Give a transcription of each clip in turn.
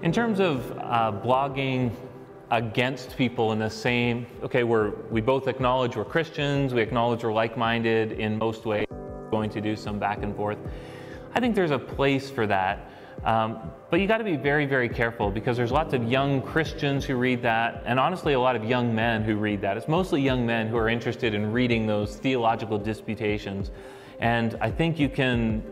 In terms of blogging against people in the same, okay, we both acknowledge we're Christians, we acknowledge we're like-minded in most ways, we're going to do some back and forth. I think there's a place for that, but you got to be very, very careful, because there's lots of young Christians who read that, and honestly a lot of young men who read that. It's mostly young men who are interested in reading those theological disputations, and I think you can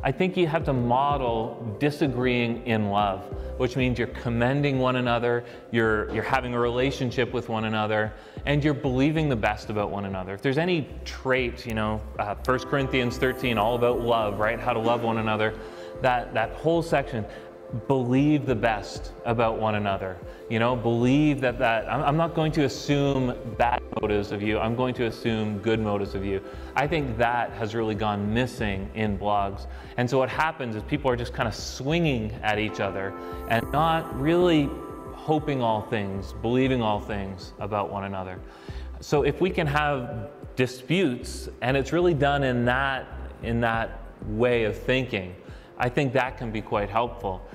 I think you have to model disagreeing in love, which means you're commending one another, you're having a relationship with one another, and you're believing the best about one another. If there's any trait, 1 Corinthians 13, all about love, right? How to love one another, that whole section, believe the best about one another. Believe that I'm not going to assume bad motives of you, I'm going to assume good motives of you. I think that has really gone missing in blogs. And so what happens is people are just kind of swinging at each other and not really hoping all things, believing all things about one another. So if we can have disputes and it's really done in that way of thinking, I think that can be quite helpful.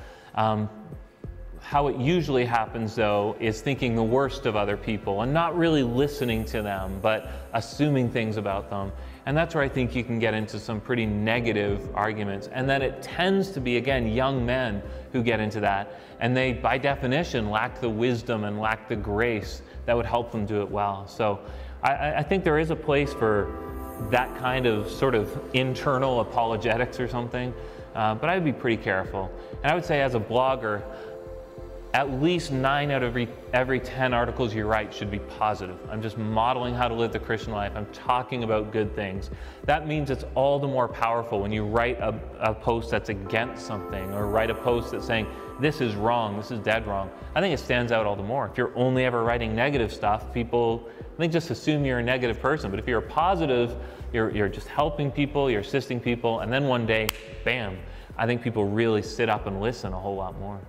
How it usually happens, though, is thinking the worst of other people and not really listening to them, but assuming things about them. And that's where I think you can get into some pretty negative arguments. And then it tends to be, again, young men who get into that. And they, by definition, lack the wisdom and lack the grace that would help them do it well. So I think there is a place for that kind of sort of internal apologetics or something. But I'd be pretty careful. And I would say, as a blogger, at least 9 out of every 10 articles you write should be positive. I'm just modeling how to live the Christian life. I'm talking about good things. That means it's all the more powerful when you write a post that's against something, or write a post that's saying, this is wrong, this is dead wrong. I think it stands out all the more. If you're only ever writing negative stuff, people, I think, just assume you're a negative person. But if you're a positive, you're just helping people, you're assisting people, and then one day, bam, I think people really sit up and listen a whole lot more.